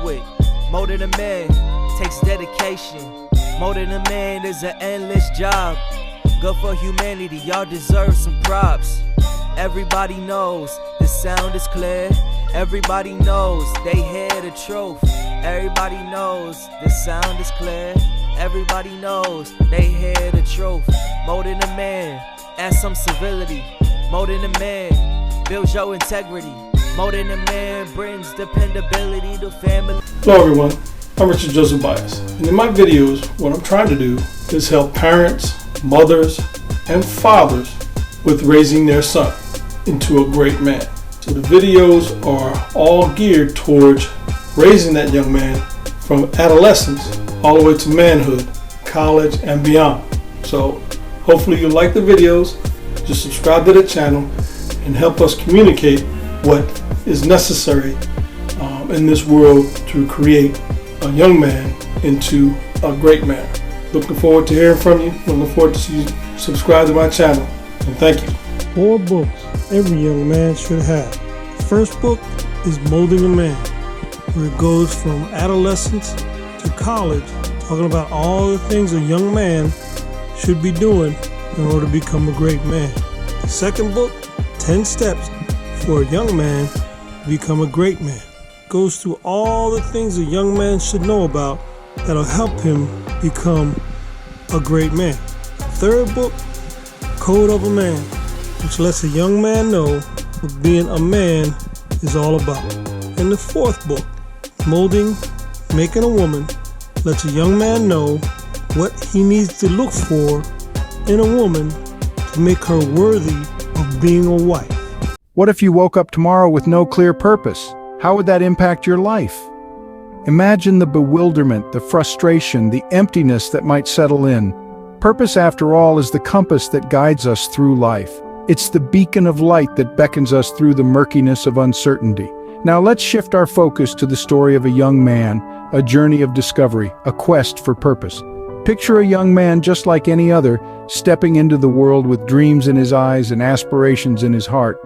it. Molding a man takes dedication. Molding a man is an endless job. Good for humanity, y'all deserve some props. Everybody knows the sound is clear. Everybody knows they hear the truth. Everybody knows the sound is clear. Everybody knows they hear the truth. Molding a man, add some civility. Molding a man builds your integrity. Molding a man brings dependability to family. Hello everyone, I'm Richard Joseph Bias, and in my videos what I'm trying to do is help parents, mothers, and fathers with raising their son into a great man. So the videos are all geared towards raising that young man from adolescence all the way to manhood, college, and beyond. So hopefully you like the videos. Just subscribe to the channel and help us communicate what is necessary in this world to create a young man into a great man. Looking forward to hearing from you. Looking forward to see you subscribe to my channel. And thank you. 4 books every young man should have. The first book is Molding a Man, where it goes from adolescence to college, talking about all the things a young man should be doing in order to become a great man. The second book, 10 Steps for a Young Man to Become a Great Man, goes through all the things a young man should know about that'll help him become a great man. The third book, Code of a Man, which lets a young man know what being a man is all about. And the fourth book, Molding, Making a Woman, lets a young man know what he needs to look for in a woman to make her worthy of being a wife. What if you woke up tomorrow with no clear purpose? How would that impact your life? Imagine the bewilderment, the frustration, the emptiness that might settle in. Purpose, after all, is the compass that guides us through life. It's the beacon of light that beckons us through the murkiness of uncertainty. Now let's shift our focus to the story of a young man, a journey of discovery, a quest for purpose. Picture a young man just like any other, stepping into the world with dreams in his eyes and aspirations in his heart.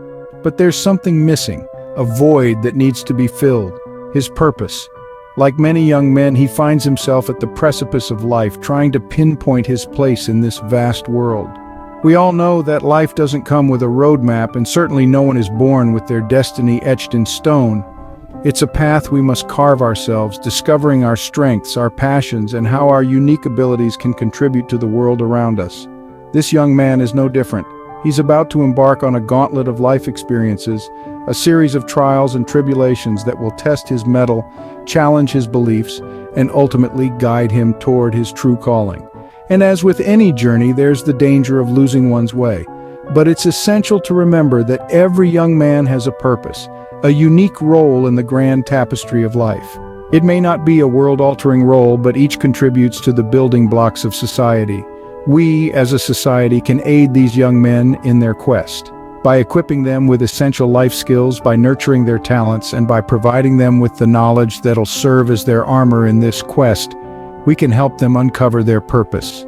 But there's something missing, a void that needs to be filled, his purpose. Like many young men, he finds himself at the precipice of life, trying to pinpoint his place in this vast world. We all know that life doesn't come with a roadmap, and certainly no one is born with their destiny etched in stone. It's a path we must carve ourselves, discovering our strengths, our passions, and how our unique abilities can contribute to the world around us. This young man is no different. He's about to embark on a gauntlet of life experiences, a series of trials and tribulations that will test his mettle, challenge his beliefs, and ultimately guide him toward his true calling. And as with any journey, there's the danger of losing one's way. But it's essential to remember that every young man has a purpose, a unique role in the grand tapestry of life. It may not be a world-altering role, but each contributes to the building blocks of society. We, as a society, can aid these young men in their quest. By equipping them with essential life skills, by nurturing their talents, and by providing them with the knowledge that'll serve as their armor in this quest, we can help them uncover their purpose.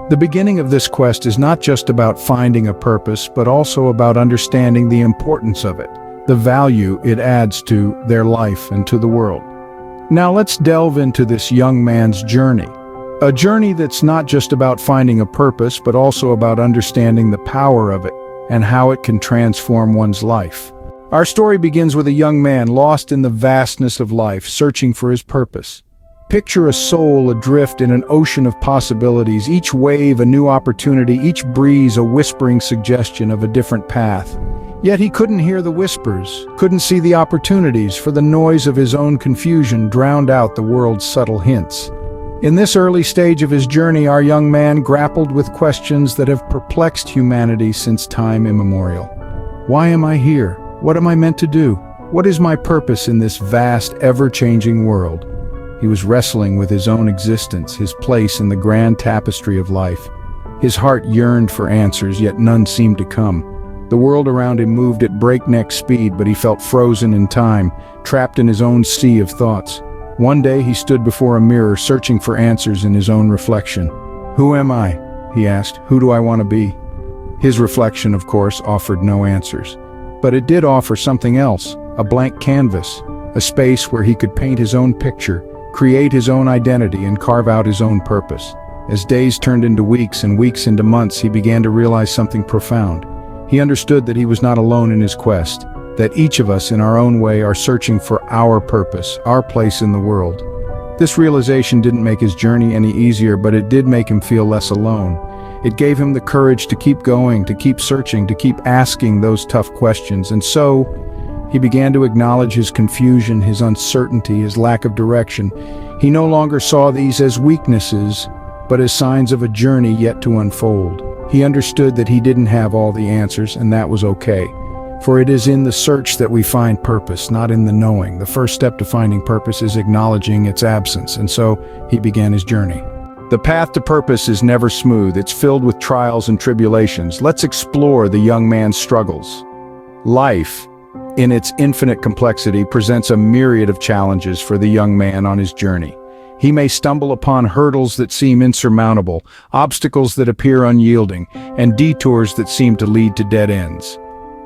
The beginning of this quest is not just about finding a purpose, but also about understanding the importance of it, the value it adds to their life and to the world. Now let's delve into this young man's journey. A journey that's not just about finding a purpose, but also about understanding the power of it and how it can transform one's life. Our story begins with a young man lost in the vastness of life, searching for his purpose. Picture a soul adrift in an ocean of possibilities, each wave a new opportunity, each breeze a whispering suggestion of a different path. Yet he couldn't hear the whispers, couldn't see the opportunities, for the noise of his own confusion drowned out the world's subtle hints. In this early stage of his journey, our young man grappled with questions that have perplexed humanity since time immemorial. Why am I here? What am I meant to do? What is my purpose in this vast, ever-changing world? He was wrestling with his own existence, his place in the grand tapestry of life. His heart yearned for answers, yet none seemed to come. The world around him moved at breakneck speed, but he felt frozen in time, trapped in his own sea of thoughts. One day he stood before a mirror, searching for answers in his own reflection. "Who am I?" he asked. "Who do I want to be?" His reflection, of course, offered no answers. But it did offer something else, a blank canvas, a space where he could paint his own picture, create his own identity, and carve out his own purpose. As days turned into weeks and weeks into months, he began to realize something profound. He understood that he was not alone in his quest, that each of us in our own way are searching for our purpose, our place in the world. This realization didn't make his journey any easier, but it did make him feel less alone. It gave him the courage to keep going, to keep searching, to keep asking those tough questions. And so, he began to acknowledge his confusion, his uncertainty, his lack of direction. He no longer saw these as weaknesses, but as signs of a journey yet to unfold. He understood that he didn't have all the answers, and that was okay. For it is in the search that we find purpose, not in the knowing. The first step to finding purpose is acknowledging its absence, and so he began his journey. The path to purpose is never smooth. It's filled with trials and tribulations. Let's explore the young man's struggles. Life, in its infinite complexity, presents a myriad of challenges for the young man on his journey. He may stumble upon hurdles that seem insurmountable, obstacles that appear unyielding, and detours that seem to lead to dead ends.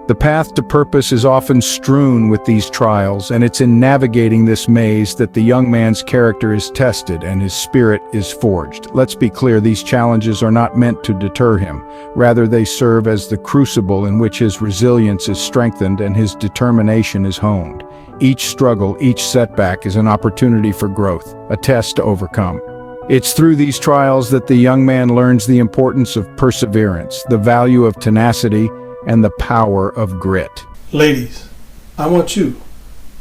The path to purpose is often strewn with these trials, and it's in navigating this maze that the young man's character is tested and his spirit is forged. Let's be clear, these challenges are not meant to deter him. Rather, they serve as the crucible in which his resilience is strengthened and his determination is honed. Each struggle, each setback is an opportunity for growth, a test to overcome. It's through these trials that the young man learns the importance of perseverance, the value of tenacity, and the power of grit. Ladies, I want you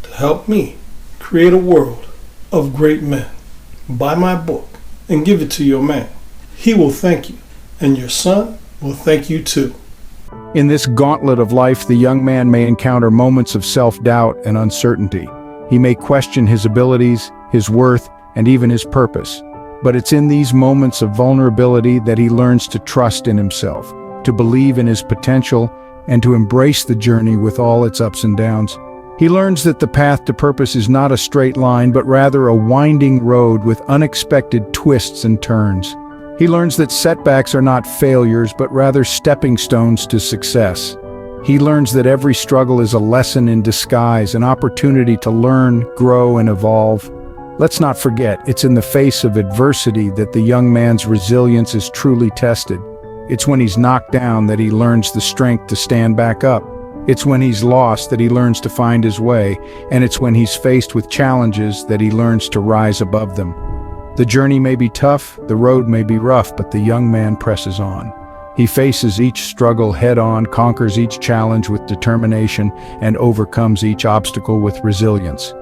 to help me create a world of great men. Buy my book and give it to your man. He will thank you, and your son will thank you too. In this gauntlet of life, the young man may encounter moments of self-doubt and uncertainty. He may question his abilities, his worth, and even his purpose. But it's in these moments of vulnerability that he learns to trust in himself, to believe in his potential, and to embrace the journey with all its ups and downs. He learns that the path to purpose is not a straight line, but rather a winding road with unexpected twists and turns. He learns that setbacks are not failures, but rather stepping stones to success. He learns that every struggle is a lesson in disguise, an opportunity to learn, grow, and evolve. Let's not forget, it's in the face of adversity that the young man's resilience is truly tested. It's when he's knocked down that he learns the strength to stand back up. It's when he's lost that he learns to find his way, and it's when he's faced with challenges that he learns to rise above them. The journey may be tough, the road may be rough, but the young man presses on. He faces each struggle head-on, conquers each challenge with determination, and overcomes each obstacle with resilience.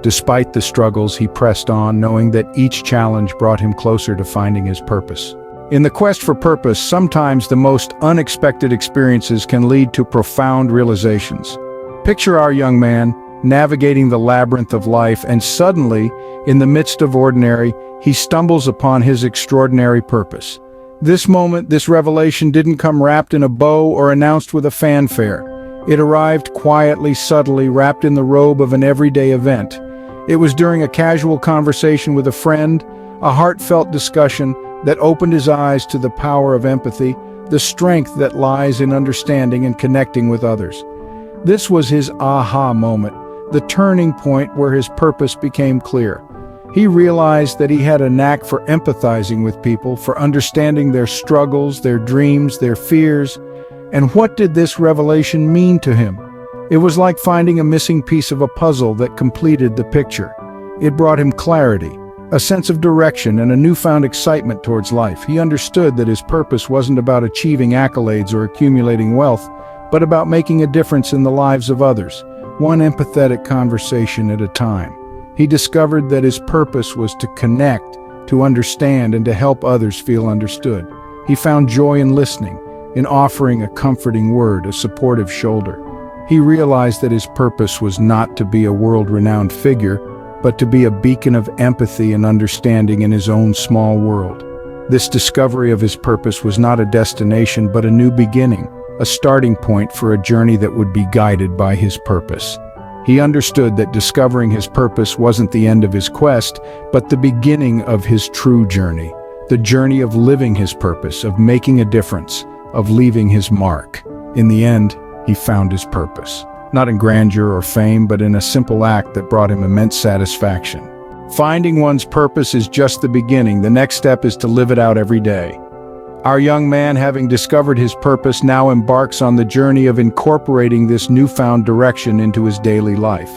Despite the struggles, he pressed on, knowing that each challenge brought him closer to finding his purpose. In the quest for purpose, sometimes the most unexpected experiences can lead to profound realizations. Picture our young man navigating the labyrinth of life, and suddenly, in the midst of ordinary, he stumbles upon his extraordinary purpose. This moment, this revelation didn't come wrapped in a bow or announced with a fanfare. It arrived quietly, subtly, wrapped in the robe of an everyday event. It was during a casual conversation with a friend, a heartfelt discussion that opened his eyes to the power of empathy, the strength that lies in understanding and connecting with others. This was his aha moment, the turning point where his purpose became clear. He realized that he had a knack for empathizing with people, for understanding their struggles, their dreams, their fears. And what did this revelation mean to him? It was like finding a missing piece of a puzzle that completed the picture. It brought him clarity, a sense of direction, and a newfound excitement towards life. He understood that his purpose wasn't about achieving accolades or accumulating wealth, but about making a difference in the lives of others, one empathetic conversation at a time. He discovered that his purpose was to connect, to understand, and to help others feel understood. He found joy in listening, in offering a comforting word, a supportive shoulder. He realized that his purpose was not to be a world-renowned figure, but to be a beacon of empathy and understanding in his own small world. This discovery of his purpose was not a destination, but a new beginning, a starting point for a journey that would be guided by his purpose. He understood that discovering his purpose wasn't the end of his quest, but the beginning of his true journey, the journey of living his purpose, of making a difference, of leaving his mark. In the end, he found his purpose. not in grandeur or fame, but in a simple act that brought him immense satisfaction. Finding one's purpose is just the beginning. The next step is to live it out every day. Our young man, having discovered his purpose, now embarks on the journey of incorporating this newfound direction into his daily life.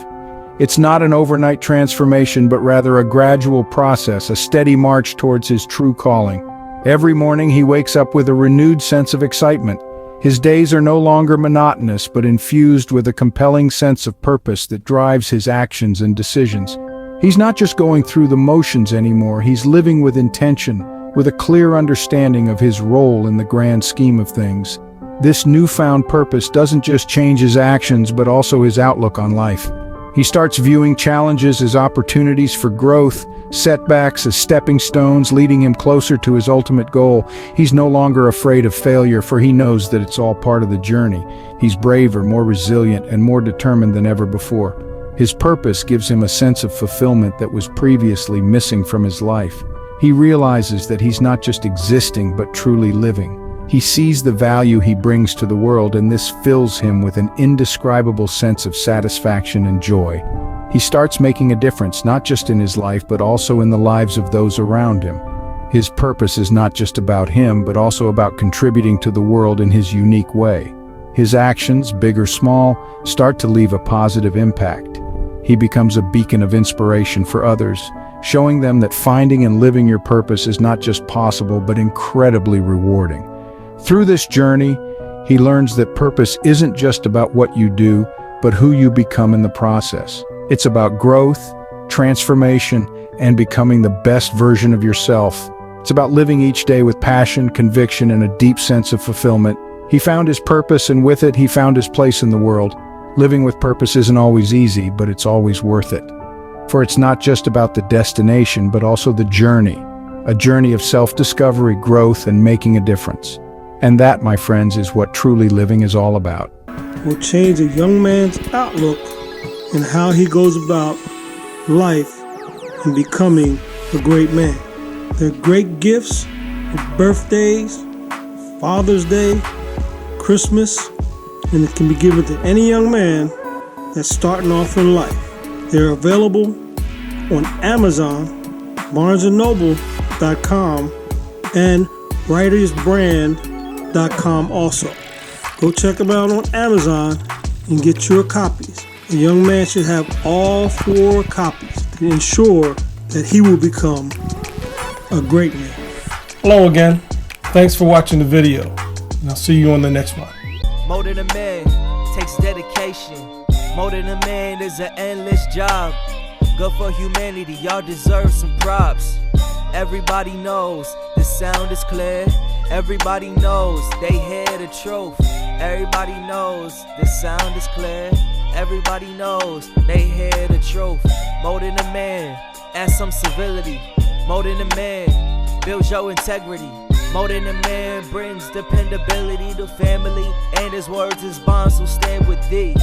It's not an overnight transformation, but rather a gradual process, a steady march towards his true calling. Every morning he wakes up with a renewed sense of excitement. His days are no longer monotonous, but infused with a compelling sense of purpose that drives his actions and decisions. He's not just going through the motions anymore, he's living with intention, with a clear understanding of his role in the grand scheme of things. This newfound purpose doesn't just change his actions, but also his outlook on life. He starts viewing challenges as opportunities for growth, setbacks as stepping stones, leading him closer to his ultimate goal. He's no longer afraid of failure, for he knows that it's all part of the journey. He's braver, more resilient, and more determined than ever before. His purpose gives him a sense of fulfillment that was previously missing from his life. He realizes that he's not just existing, but truly living. He sees the value he brings to the world, and this fills him with an indescribable sense of satisfaction and joy. He starts making a difference, not just in his life, but also in the lives of those around him. His purpose is not just about him, but also about contributing to the world in his unique way. His actions, big or small, start to leave a positive impact. He becomes a beacon of inspiration for others, showing them that finding and living your purpose is not just possible, but incredibly rewarding. Through this journey, he learns that purpose isn't just about what you do, but who you become in the process. It's about growth, transformation, and becoming the best version of yourself. It's about living each day with passion, conviction, and a deep sense of fulfillment. He found his purpose, and with it, he found his place in the world. Living with purpose isn't always easy, but it's always worth it. For it's not just about the destination, but also the journey. A journey of self-discovery, growth, and making a difference. And that, my friends, is what truly living is all about. Will change a young man's outlook and how he goes about life and becoming a great man. They're great gifts for birthdays, Father's Day, Christmas, and it can be given to any young man that's starting off in life. They're available on Amazon, BarnesandNoble.com, and WritersBrand.com also. Go check them out on Amazon and get your copies. A young man should have all 4 copies to ensure that he will become a great man. Hello again. Thanks for watching the video, and I'll see you on the next one. More than a man takes dedication. More than a man is an endless job. Good for humanity, y'all deserve some props. Everybody knows the sound is clear. Everybody knows they hear the truth. Everybody knows the sound is clear. Everybody knows they hear the truth. More than a man, add some civility. More than a man, builds your integrity. More than a man brings dependability to family, and his words, his bonds will stand with thee.